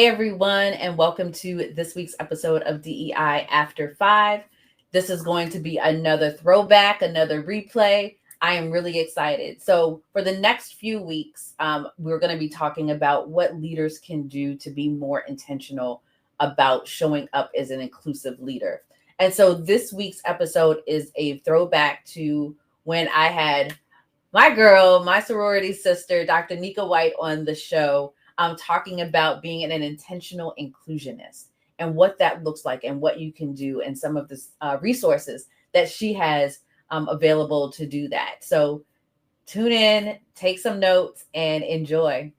Hey everyone, and welcome to this week's episode of DEI After 5. This is going to be another throwback, another replay. I am really excited. So for the next few weeks, we're going to be talking about what leaders can do to be more intentional about showing up as an inclusive leader. And so this week's episode is a throwback to when I had my girl, my sorority sister, Dr. Nika White on the show, talking about being an intentional inclusionist and what that looks like and what you can do and some of the resources that she has available to do that. So tune in, take some notes, and enjoy.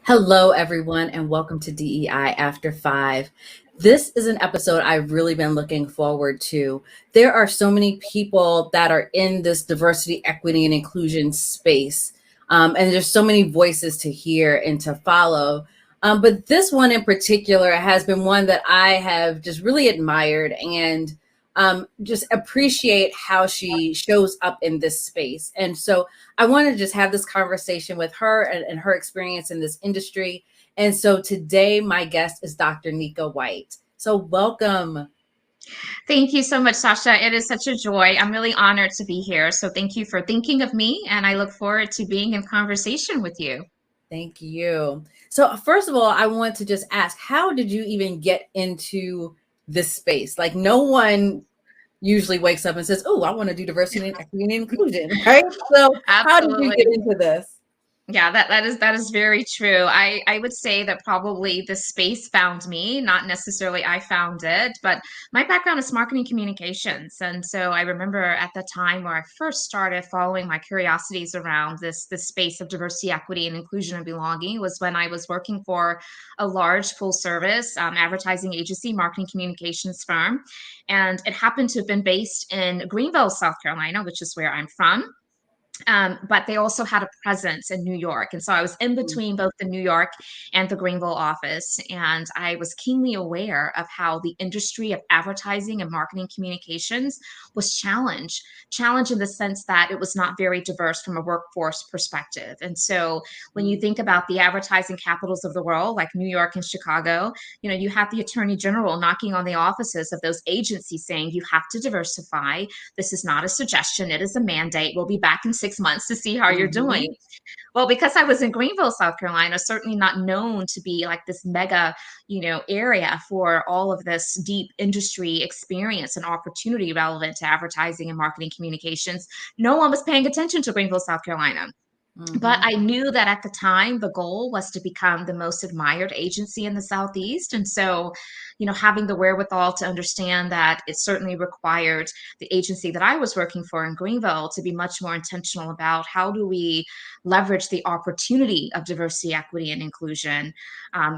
Hello, everyone, and welcome to DEI After 5. This is an episode I've really been looking forward to. There are so many people that are in this diversity, equity, and inclusion space. And there's so many voices to hear and to follow. But this one in particular has been one that I have just really admired and just appreciate how she shows up in this space. And so I want to just have this conversation with her and her experience in this industry. And so today my guest is Dr. Nika White. So welcome. Thank you so much, Sacha. It is such a joy. I'm really honored to be here. So thank you for thinking of me, and I look forward to being in conversation with you. Thank you. So first of all, I want to just ask, how did you even get into this space? Like no one usually wakes up and says, oh, I want to do diversity and equity and inclusion, right? So how did you get into this? Yeah, that is very true. I would say that probably the space found me, not necessarily I found it, but my background is marketing communications. And so I remember at the time where I first started following my curiosities around this space of diversity, equity, and inclusion and belonging was when I was working for a large full service advertising agency, marketing communications firm. And it happened to have been based in Greenville, South Carolina, which is where I'm from. But they also had a presence in New York. And so I was in between both the New York and the Greenville office. And I was keenly aware of how the industry of advertising and marketing communications was challenged in the sense that it was not very diverse from a workforce perspective. And so when you think about the advertising capitals of the world, like New York and Chicago, you have the attorney general knocking on the offices of those agencies saying, you have to diversify. This is not a suggestion. It is a mandate. We'll be back in 6 months to see how you're doing. Well, because I was in Greenville, South Carolina, certainly not known to be like this mega, area for all of this deep industry experience and opportunity relevant to advertising and marketing communications. No one was paying attention to Greenville, South Carolina. But I knew that at the time, the goal was to become the most admired agency in the Southeast. And so, having the wherewithal to understand that it certainly required the agency that I was working for in Greenville to be much more intentional about how do we leverage the opportunity of diversity, equity, and inclusion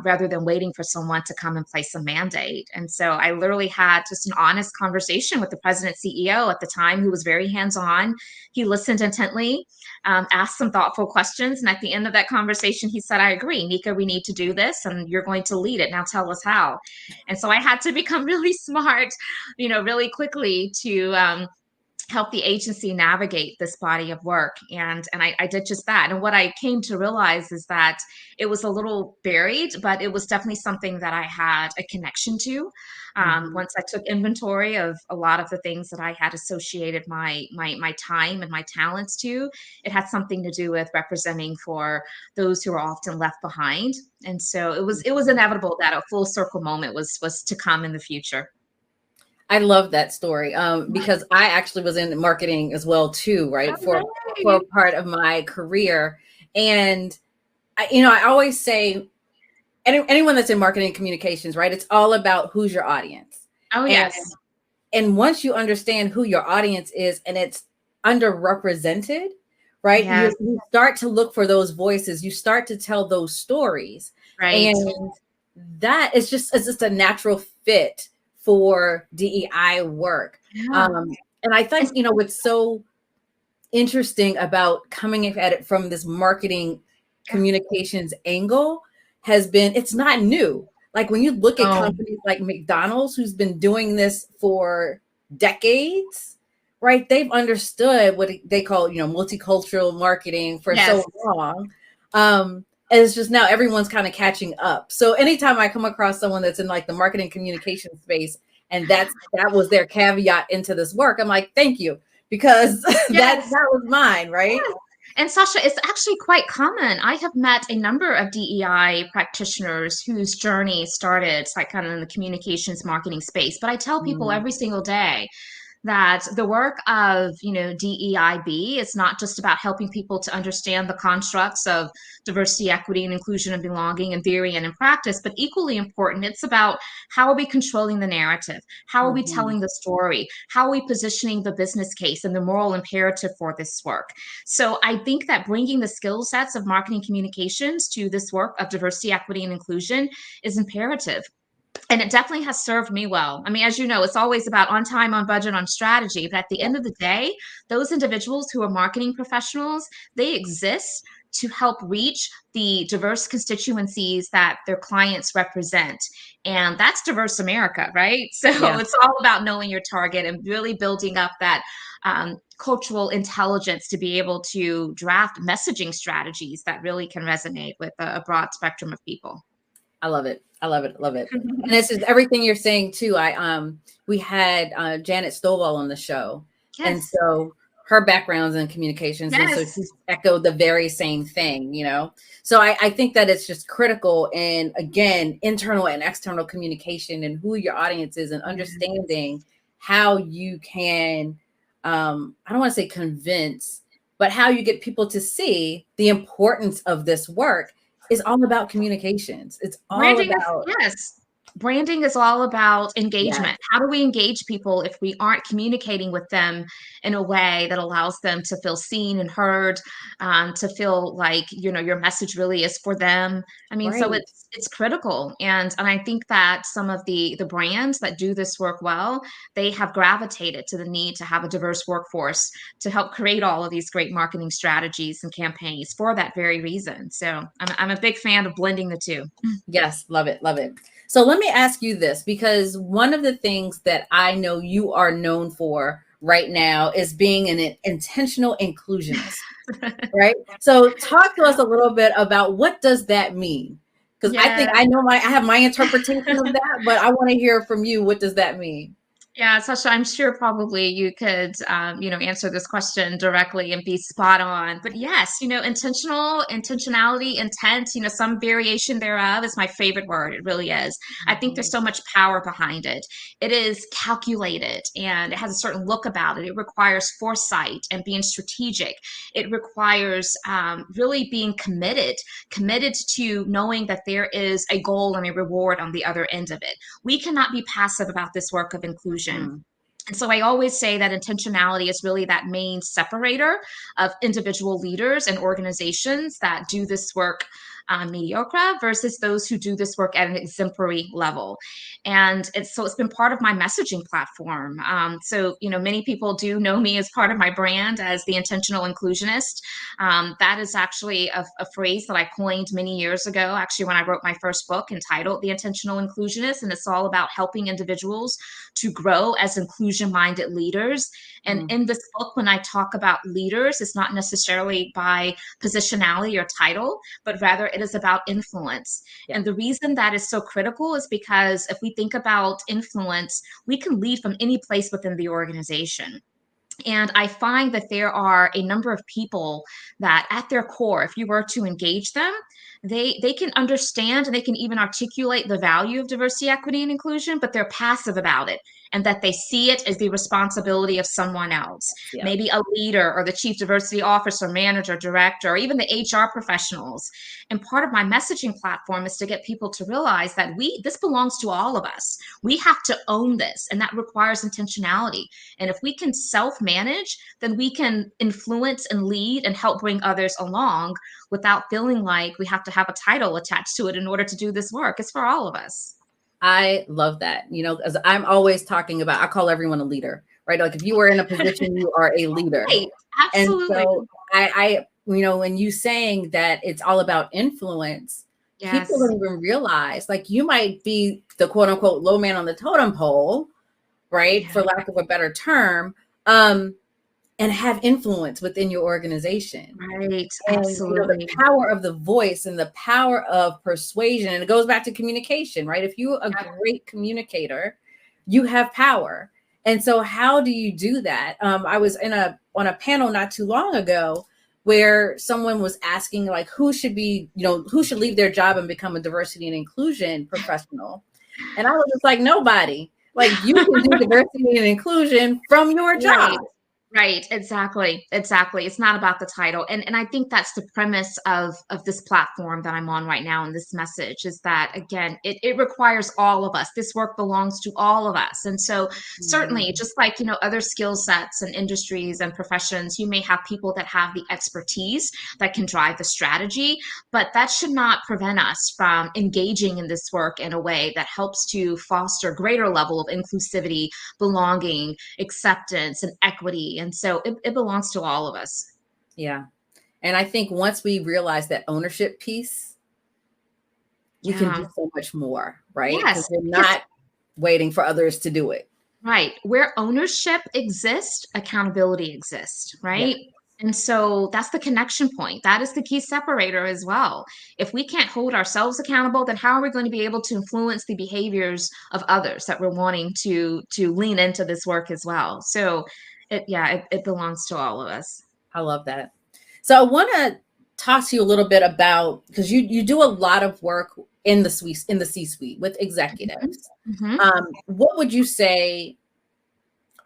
rather than waiting for someone to come and place a mandate. And so I literally had just an honest conversation with the president CEO at the time, who was very hands-on. He listened intently, asked some thoughtful questions. And at the end of that conversation, he said, I agree, Nika, we need to do this and you're going to lead it. Now tell us how. And so I had to become really smart, really quickly to help the agency navigate this body of work. And I did just that. And what I came to realize is that it was a little buried, but it was definitely something that I had a connection to. Once I took inventory of a lot of the things that I had associated my time and my talents to, it had something to do with representing for those who are often left behind. And so it was inevitable that a full circle moment was to come in the future. I love that story because I actually was in marketing as well too, right? For part of my career. And, I always say, anyone that's in marketing communications, right? It's all about who's your audience. Oh, yes. And once you understand who your audience is and it's underrepresented, right? Yes. You start to look for those voices. You start to tell those stories. Right. And that is it's just a natural fit for DEI work. Yeah. And I think, what's so interesting about coming at it from this marketing communications angle has been, it's not new. Like when you look at companies like McDonald's, who's been doing this for decades, right? They've understood what they call, multicultural marketing for so long. And it's just now everyone's kind of catching up. So anytime I come across someone that's in like the marketing communication space, and that was their caveat into this work, I'm like, thank you, because that Yes. was mine, right? Yes. And Sasha, it's actually quite common. I have met a number of DEI practitioners whose journey started like kind of in the communications marketing space. But I tell people Mm, every single day that the work of, DEIB is not just about helping people to understand the constructs of diversity, equity, and inclusion and belonging in theory and in practice, but equally important, it's about how are we controlling the narrative? How are we mhm. telling the story? How are we positioning the business case and the moral imperative for this work? So I think that bringing the skill sets of marketing communications to this work of diversity, equity, and inclusion is imperative. And it definitely has served me well. I mean, as you know, it's always about on time, on budget, on strategy. But at the Yeah, end of the day, those individuals who are marketing professionals, they exist to help reach the diverse constituencies that their clients represent. And that's diverse America, right? So yeah. it's all about knowing your target and really building up that cultural intelligence to be able to draft messaging strategies that really can resonate with a broad spectrum of people. I love it. I love it. Love it. And this is everything you're saying too. We had Janet Stovall on the show. And Yes. so her background's in communications. And so Yes. she echoed the very same thing, you know. So I think that it's just critical in, again, internal and external communication and who your audience is, and understanding how you can I don't want to say convince, but how you get people to see the importance of this work is all about communications. It's all Branding is, about, yes. Branding is all about yeah, engagement. How do we engage people if we aren't communicating with them in a way that allows them to feel seen and heard, to feel like, your message really is for them? I mean, so right. it's critical. And I think that some of the brands that do this work well, they have gravitated to the need to have a diverse workforce to help create all of these great marketing strategies and campaigns for that very reason. So I'm a big fan of blending the two. Yes, love it, love it. So let me ask you this, because one of the things that I know you are known for right now is being an intentional inclusionist, right? So talk to us a little bit about what does that mean? Because I think Yeah. I know I have my interpretation of that, but I want to hear from you. What does that mean? Yeah, Sasha, I'm sure probably you could, answer this question directly and be spot on. But yes, intentionality, intent, some variation thereof is my favorite word. It really is. I think there's Mhm. so much power behind it. It is calculated and it has a certain look about it. It requires foresight and being strategic. It requires really being committed to knowing that there is a goal and a reward on the other end of it. We cannot be passive about this work of inclusion. Mm, And so I always say that intentionality is really that main separator of individual leaders and organizations that do this work mediocre versus those who do this work at an exemplary level. And it's been part of my messaging platform. So many people do know me as part of my brand as the intentional inclusionist. That is actually a phrase that I coined many years ago, actually, when I wrote my first book entitled The Intentional Inclusionist. And it's all about helping individuals to grow as inclusion minded leaders. And mm, in this book, when I talk about leaders, it's not necessarily by positionality or title, but rather it is about influence. yeah. And the reason that is so critical is because if we think about influence, we can lead from any place within the organization. And I find that there are a number of people that at their core, if you were to engage them, they can understand and they can even articulate the value of diversity, equity, and inclusion, but they're passive about it, and that they see it as the responsibility of someone else, Yeah. maybe a leader or the chief diversity officer, manager, director, or even the HR professionals. And part of my messaging platform is to get people to realize that this belongs to all of us. We have to own this, and that requires intentionality. And if we can self manage, then we can influence and lead and help bring others along without feeling like we have to have a title attached to it in order to do this work. It's for all of us. I love that, as I'm always talking about, I call everyone a leader, right? Like if you are in a position, you are a leader. Right. And Absolutely. so when you saying that it's all about influence, people Yes. don't even realize, like you might be the quote unquote low man on the totem pole, right? Yeah. For lack of a better term. Um, and have influence within your organization. Right. And the Absolutely. power of the voice and the power of persuasion, and it goes back to communication, right? If you're a Yep. great communicator, you have power. And so how do you do that? I was on a panel not too long ago where someone was asking, like, who should leave their job and become a diversity and inclusion professional. And I was just like, nobody. Like, you can do diversity and inclusion from your Right. job. Right, exactly. Exactly. It's not about the title. And I think that's the premise of this platform that I'm on right now, and this message is that, again, it requires all of us. This work belongs to all of us. And so certainly, Mhm. just like, other skill sets and industries and professions, you may have people that have the expertise that can drive the strategy, but that should not prevent us from engaging in this work in a way that helps to foster greater level of inclusivity, belonging, acceptance, and equity. And so it belongs to all of us. Yeah. And I think once we realize that ownership piece, we can do Yeah. so much more, right? Because Yes. we're Because, not waiting for others to do it. right, where ownership exists, accountability exists, Yeah. right? And so that's the connection point. That is the key separator as well. If we can't hold ourselves accountable, then how are we going to be able to influence the behaviors of others that we're wanting to lean into this work as well? So it belongs to all of us. I love that. So I want to talk to you a little bit about, because you do a lot of work in the C-suite with Mhm. executives. Mhm. What would you say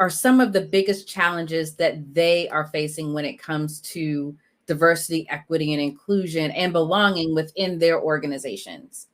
are some of the biggest challenges that they are facing when it comes to diversity, equity, and inclusion and belonging within their organizations?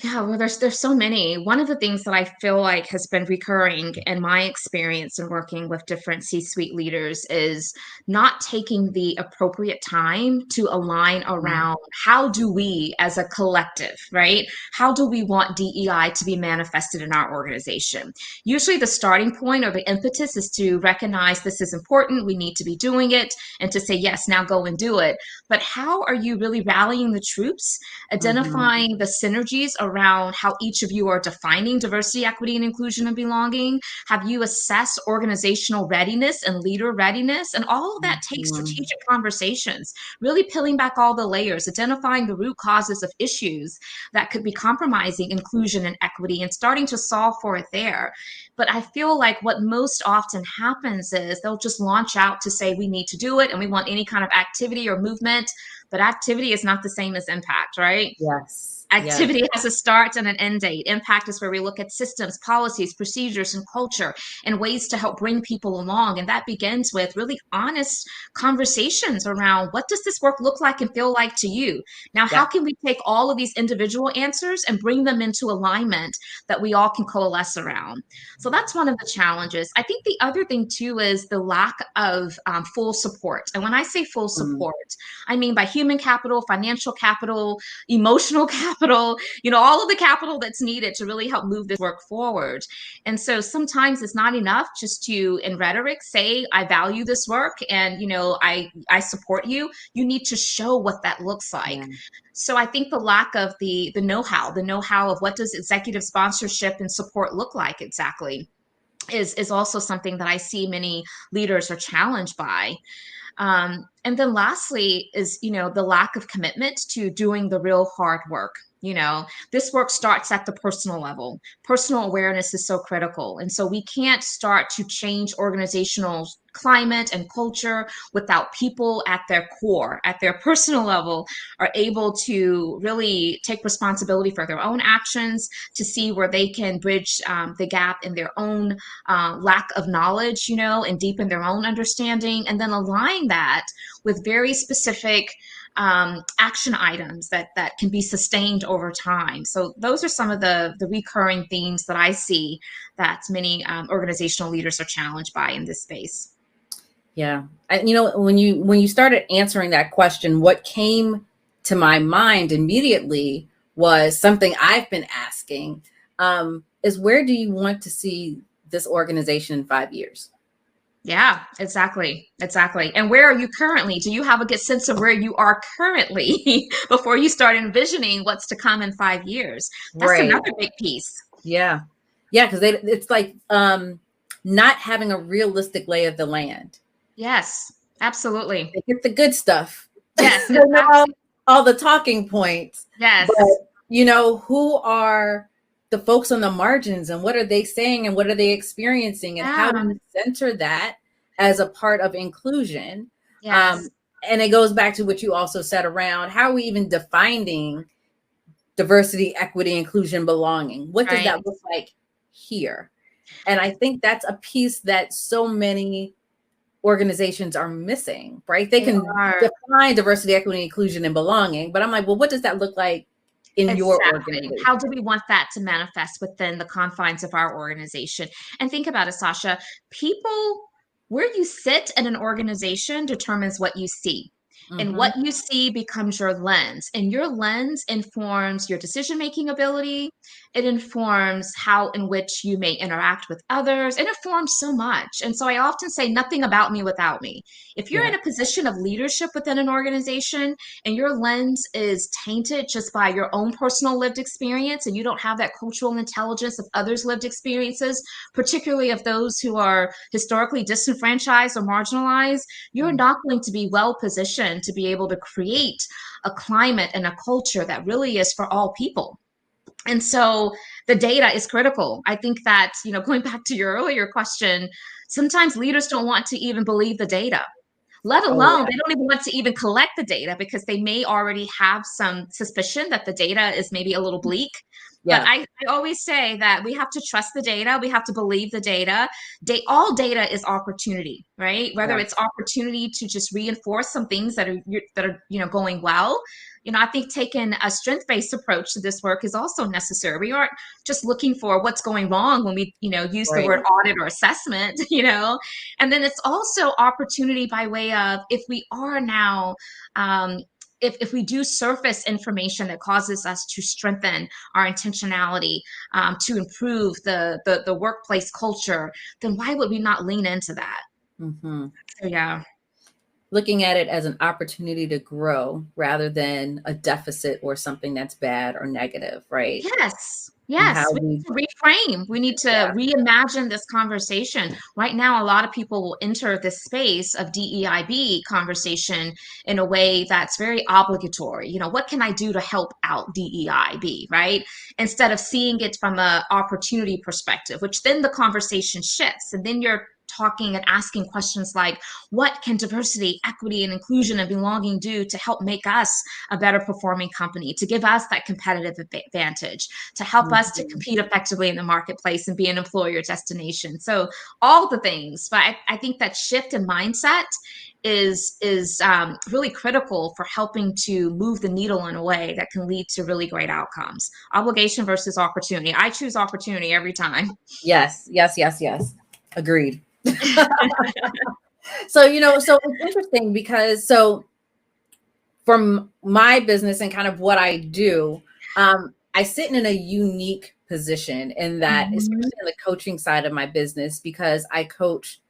Yeah, well, there's so many. One of the things that I feel like has been recurring in my experience in working with different C-suite leaders is not taking the appropriate time to align Mhm. around how do we as a collective, right? How do we want DEI to be manifested in our organization? Usually the starting point or the impetus is to recognize this is important, we need to be doing it, and to say, yes, now go and do it. But how are you really rallying the troops, Mhm. identifying the synergies around how each of you are defining diversity, equity, and inclusion and belonging? Have you assessed organizational readiness and leader readiness? And all of that takes Mhm. strategic conversations, really peeling back all the layers, identifying the root causes of issues that could be compromising inclusion and equity, and starting to solve for it there. But I feel like what most often happens is they'll just launch out to say, we need to do it and we want any kind of activity or movement. But activity is not the same as impact, right? Yes. Yes. Activity has a start and an end date. Impact is where we look at systems, policies, procedures, and culture, and ways to help bring people along. And that begins with really honest conversations around, what does this work look like and feel like to you? Now, how Yep. can we take all of these individual answers and bring them into alignment that we all can coalesce around? So that's one of the challenges. I think the other thing too is the lack of full support. And when I say full Mm. support, I mean by human capital, financial capital, emotional capital, all of the capital that's needed to really help move this work forward. And so sometimes it's not enough just to, in rhetoric, say, I value this work and, I support you. You need to show what that looks like. Yeah. So I think the lack of the know-how of what does executive sponsorship and support look like exactly is also something that I see many leaders are challenged by. And then lastly is, the lack of commitment to doing the real hard work. This work starts at the personal level. Personal awareness is so critical. And so we can't start to change organizational climate and culture without people at their core, at their personal level, are able to really take responsibility for their own actions, to see where they can bridge the gap in their own lack of knowledge, and deepen their own understanding, and then align that with very specific action items that can be sustained over time. So those are some of the recurring themes that I see that many organizational leaders are challenged by in this space. Yeah. When you started answering that question, what came to my mind immediately was something I've been asking, is where do you want to see this organization in 5 years? Yeah, exactly. Exactly. And where are you currently? Do you have a good sense of where you are currently before you start envisioning what's to come in 5 years? That's Right. another big piece. Yeah. Yeah. Because it's like, not having a realistic lay of the land. Yes, absolutely. They get the good stuff. Yes, They know exactly. all the talking points. Yes. But, who are the folks on the margins, and what are they saying, and what are they experiencing, and how do Yeah. we center that as a part of inclusion? Yes. And it goes back to what you also said around how are we even defining diversity, equity, inclusion, belonging? What does Right. that look like here? And I think that's a piece that so many organizations are missing, right? They They can are. define diversity, equity, inclusion, and belonging, but I'm like, well, what does that look like in your Exactly. How do organization? we want that to manifest within the confines of our organization? And think about it, Sasha. People, where you sit in an organization determines what you see. And Mm-hmm. what you see becomes your lens. And your lens informs your decision making ability. It informs how in which you may interact with others. It informs so much. And so I often say, nothing about me without me. If you're Yeah. in a position of leadership within an organization, and your lens is tainted just by your own personal lived experience, and you don't have that cultural intelligence of others' lived experiences, particularly of those who are historically disenfranchised or marginalized, you're not going to be well positioned to be able to create a climate and a culture that really is for all people. And so the data is critical. I think that, going back to your earlier question, sometimes leaders don't want to even believe the data, let Oh alone yeah. they don't even want to even collect the data because they may already have some suspicion that the data is maybe a little bleak. But Yeah. I always say that we have to trust the data. We have to believe the data. All data is opportunity, right? Whether Yeah. it's opportunity to just reinforce some things that are going well. I think taking a strength-based approach to this work is also necessary. We aren't just looking for what's going wrong when we, use the Right. word audit or assessment, and then it's also opportunity by way of if we are now, if we do surface information that causes us to strengthen our intentionality, to improve the workplace culture, then why would we not lean into that? Mm-hmm. So yeah. Looking at it as an opportunity to grow rather than a deficit or something that's bad or negative, right? Yes. And how Yes. We we, need to reframe. We need to yeah. reimagine this conversation. Right now, a lot of people will enter this space of DEIB conversation in a way that's very obligatory. What can I do to help out DEIB, right? Instead of seeing it from an opportunity perspective, which then the conversation shifts. And then you're talking and asking questions like, what can diversity, equity, and inclusion and belonging do to help make us a better performing company, to give us that competitive advantage, to help us to Mm-hmm. compete effectively in the marketplace and be an employer destination. So all the things, but I think that shift in mindset is really critical for helping to move the needle in a way that can lead to really great outcomes. Obligation versus opportunity. I choose opportunity every time. Yes, yes, yes, yes. Agreed. So, so it's interesting because from my business and kind of what I do, I sit in a unique position in that, Mhm. especially in the coaching side of my business, because I coach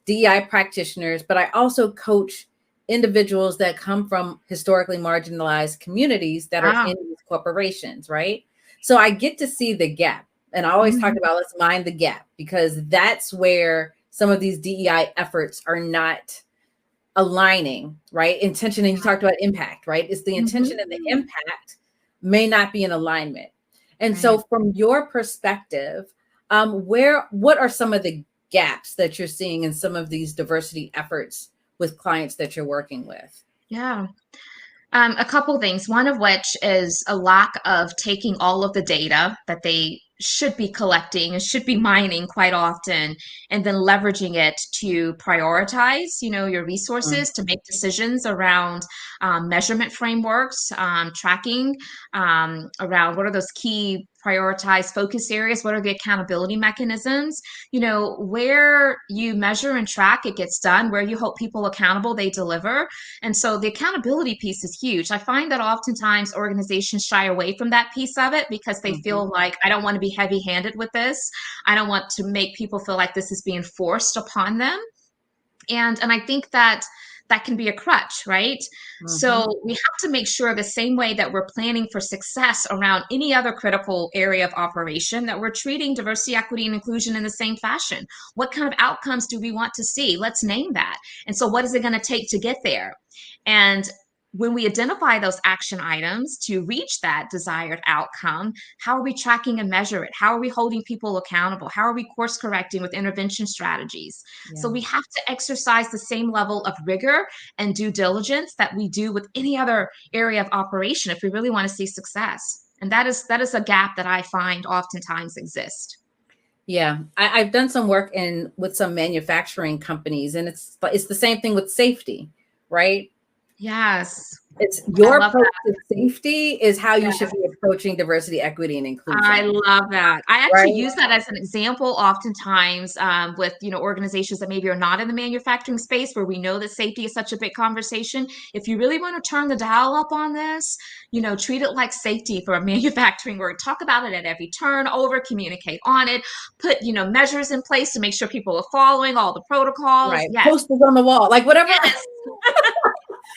DEI practitioners, but I also coach individuals that come from historically marginalized communities that are Wow. in these corporations, right? So I get to see the gap. And I always talk Mhm. about let's mind the gap because that's where some of these DEI efforts are not aligning, right? Intention, and you talked about impact, right? It's the intention and the Mhm. impact may not be in alignment. And Right. so, from your perspective, what are some of the gaps that you're seeing in some of these diversity efforts with clients that you're working with? Yeah. A couple things. One of which is a lack of taking all of the data that they should be collecting and should be mining quite often, and then leveraging it to prioritize, your Mm, resources to make decisions around measurement frameworks, tracking, around what are those key prioritized focus areas, what are the accountability mechanisms, where you measure and track, it gets done, where you hold people accountable, they deliver. And so the accountability piece is huge. I find that oftentimes organizations shy away from that piece of it because they mhm, feel like, I don't want to be heavy handed with this. I don't want to make people feel like this is being forced upon them. And I think that that can be a crutch, right? Mhm. So we have to make sure the same way that we're planning for success around any other critical area of operation, that we're treating diversity, equity, and inclusion in the same fashion. What kind of outcomes do we want to see? Let's name that. And so what is it going to take to get there? And when we identify those action items to reach that desired outcome, how are we tracking and measure it? How are we holding people accountable? How are we course correcting with intervention strategies? So Yeah. we have to exercise the same level of rigor and due diligence that we do with any other area of operation if we really want to see success. And that is a gap that I find oftentimes exists. Yeah, I've done some work in with some manufacturing companies, and it's the same thing with safety, right? Yes, It's I your love approach that. to safety is how you should Yes. be approaching diversity, equity, and I inclusion, love that. I actually right? use that as an example oftentimes with organizations that maybe are not in the manufacturing space where we know that safety is such a big conversation. If you really want to turn the dial up on this, treat it like safety for a manufacturing work. Talk about it at every turn, over communicate on it, put measures in place to make sure people are following all the protocols. Right. Yes, Posters on the wall, like whatever, yes,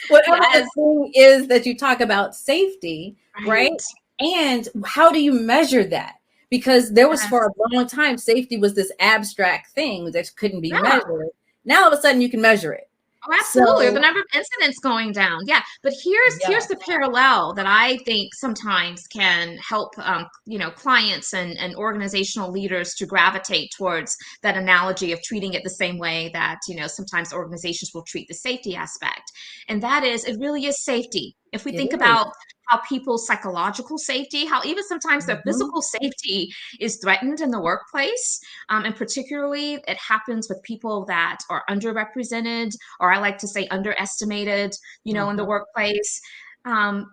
whatever the yes, thing is that you talk about safety, right? right, And how do you measure that? Because there was for yes. a long time, safety was this abstract thing that couldn't be Yeah. measured. Now all of a sudden you can measure it. Oh, absolutely. Or the So number of incidents going down. Yeah. But here's yeah, the parallel that I think sometimes can help clients and organizational leaders to gravitate towards that analogy of treating it the same way that, sometimes organizations will treat the safety aspect. And that is it really is safety. If we it think is. about how people's psychological safety, how even sometimes their Mhm. physical safety is threatened in the workplace. And particularly it happens with people that are underrepresented, or I like to say underestimated, in the Uh-huh. workplace.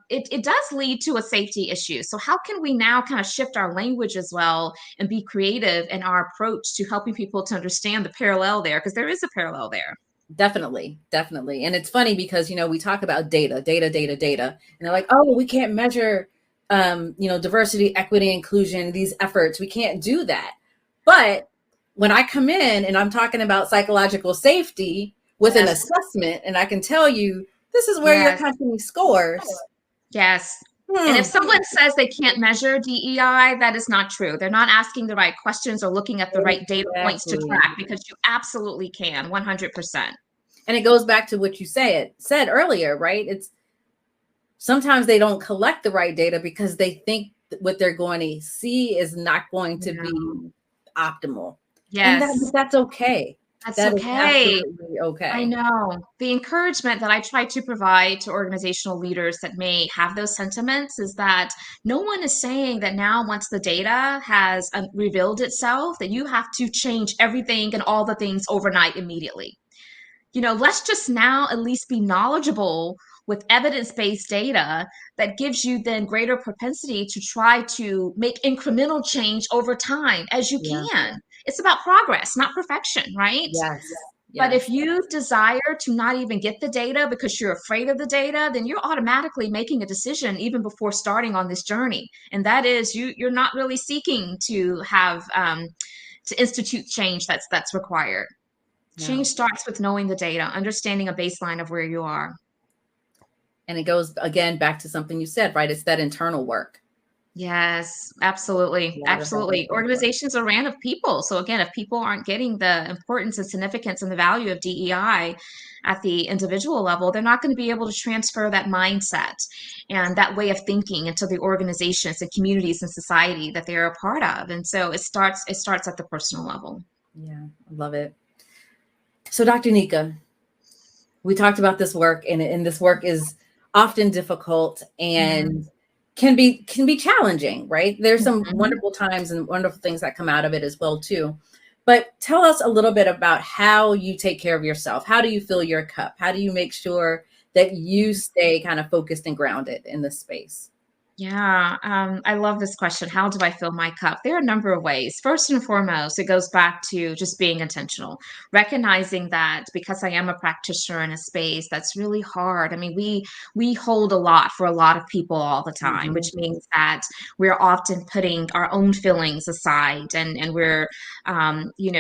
It does lead to a safety issue. So how can we now kind of shift our language as well and be creative in our approach to helping people to understand the parallel there? Because there is a parallel there. Definitely, definitely. And it's funny because, we talk about data, data, data, data, and they're like, oh, we can't measure, diversity, equity, inclusion, these efforts. We can't do that. But when I come in and I'm talking about psychological safety with an Yes, assessment, and I can tell you, this is where your yes, company scores. yes. And if Hmm. someone says they can't measure DEI, that is not true. They're not asking the right questions or looking at the right data points to Exactly. track, because you absolutely can, 100%. And it goes back to what you said earlier, right? It's sometimes they don't collect the right data because they think what they're going to see is not going to be Yeah. optimal. And Yes, that's okay. that's That is okay. absolutely I okay. know. The encouragement that I try to provide to organizational leaders that may have those sentiments is that no one is saying that now, once the data has revealed itself, that you have to change everything and all the things overnight immediately. Let's just now at least be knowledgeable with evidence-based data that gives you then greater propensity to try to make incremental change over time as you Yeah. can. It's about progress, not perfection, right? Yes. But if Yes. you desire to not even get the data because you're afraid of the data, then you're automatically making a decision even before starting on this journey. And that is you're not really seeking to have to institute change that's required. Change No. starts with knowing the data, understanding a baseline of where you are. And it goes again back to something you said, right? It's that internal work. Yes, absolutely. A lot of that Absolutely. internal work. Organizations are ran of people. So again, if people aren't getting the importance and significance and the value of DEI at the individual level, they're not going to be able to transfer that mindset and that way of thinking into the organizations and communities and society that they're a part of. And so it starts at the personal level. Yeah. I love it. So Dr. Nika, we talked about this work, and this work is often difficult Yeah. and can be challenging, right? There's some Mhm. wonderful times and wonderful things that come out of it as well too. But tell us a little bit about how you take care of yourself. How do you fill your cup? How do you make sure that you stay kind of focused and grounded in this space? Yeah, I love this question. How do I fill my cup? There are a number of ways. First and foremost, it goes back to just being intentional, recognizing that because I am a practitioner in a space that's really hard. I mean, we hold a lot for a lot of people all the time, Mhm. which means that we're often putting our own feelings aside, and we're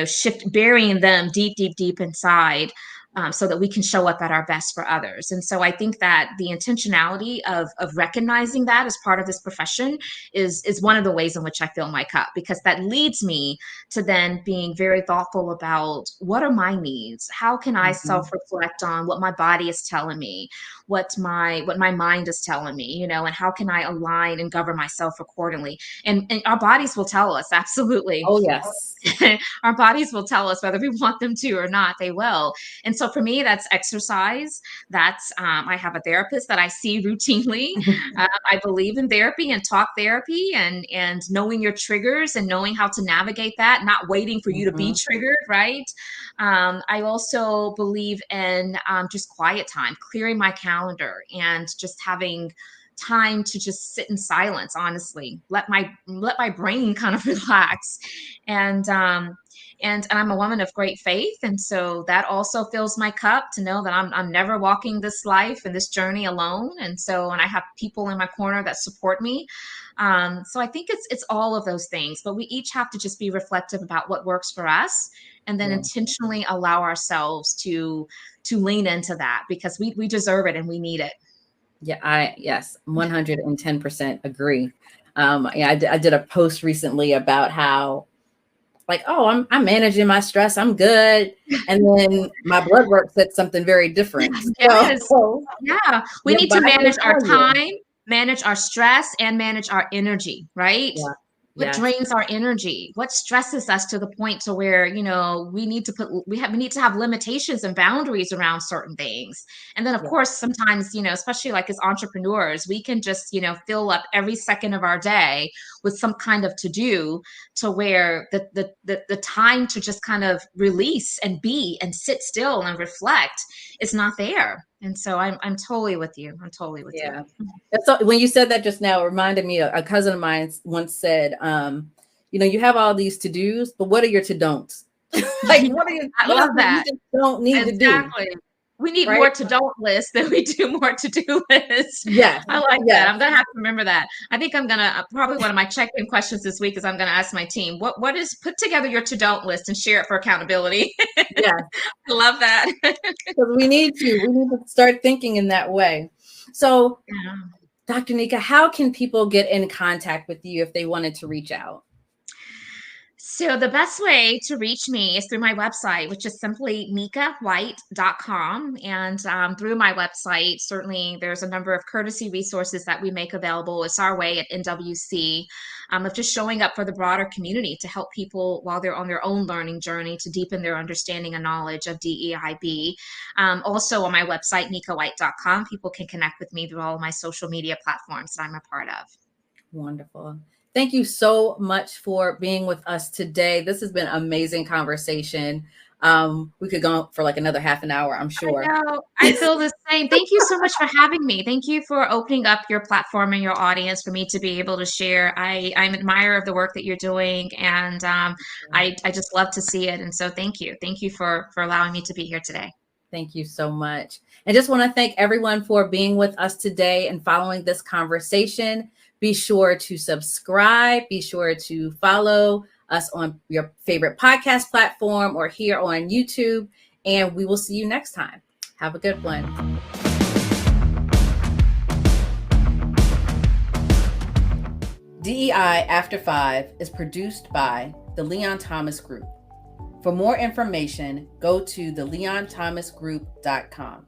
shift burying them deep, deep, deep inside. so that we can show up at our best for others. And so I think that the intentionality of recognizing that as part of this profession is one of the ways in which I fill my cup, because that leads me to then being very thoughtful about what are my needs? How can I self-reflect on what my body is telling me, what my mind is telling me, you know, and how can I align and govern myself accordingly? And our bodies will tell us, absolutely. Oh, yes. Our bodies will tell us whether we want them to or not, they will. And so for me, that's exercise. That's I have a therapist that I see routinely. I believe in therapy and talk therapy, and knowing your triggers and knowing how to navigate that, not waiting for you to be triggered, right? I also believe in just quiet time, clearing my calendar, and just having time to just sit in silence, honestly, let my brain kind of relax. And I'm a woman of great faith, and so that also fills my cup to know that I'm never walking this life and this journey alone. And so, and I have people in my corner that support me. So I think it's all of those things, but we each have to just be reflective about what works for us, and then intentionally allow ourselves to lean into that, because we deserve it and we need it. Yeah, yes, 110% agree. Yeah, I did a post recently about how, like, oh, I'm managing my stress, I'm good, and then my blood work said something very different. Yes. So Yeah. We your need to body will manage our tell you. time, manage our stress, and manage our energy, right? Yeah. What Yes. drains our energy? What stresses us to the point to where, you know, we need to have limitations and boundaries around certain things. And then of Yeah. course, sometimes, you know, especially like as entrepreneurs, we can just, you know, fill up every second of our day with some kind of to do, to where the time to just kind of release and be and sit still and reflect is not there. And so I'm totally with you. I'm totally with you. Yeah. So when you said that just now, it reminded me, a cousin of mine once said, you know, you have all these to-dos, but what are your to-don'ts? Like, what are I what are love things you that. just don't need to do? Exactly. We need Right? more to don't list than we do more to do lists. Yes. I like that. Yes. I'm gonna have to remember that. I think I'm gonna probably one of my check-in questions this week is I'm gonna ask my team, what is, put together your to don't list and share it for accountability. Yes. I love that. Because we need to start thinking in that way. So, Yeah. Dr. Nika, how can people get in contact with you if they wanted to reach out? So the best way to reach me is through my website, which is simply nikawhite.com. And through my website, certainly there's a number of courtesy resources that we make available. It's our way at NWC of just showing up for the broader community to help people while they're on their own learning journey to deepen their understanding and knowledge of DEIB. Also on my website, nikawhite.com, people can connect with me through all of my social media platforms that I'm a part of. Wonderful. Thank you so much for being with us today. This has been an amazing conversation. We could go for like another half an hour, I'm sure. I know. I feel the same. Thank you so much for having me. Thank you for opening up your platform and your audience for me to be able to share. I'm an admirer of the work that you're doing, and I just love to see it. And so thank you. Thank you for allowing me to be here today. Thank you so much. And just want to thank everyone for being with us today and following this conversation. Be sure to subscribe. Be sure to follow us on your favorite podcast platform or here on YouTube. And we will see you next time. Have a good one. DEI After 5 is produced by the Leon Thomas Group. For more information, go to theleonthomasgroup.com.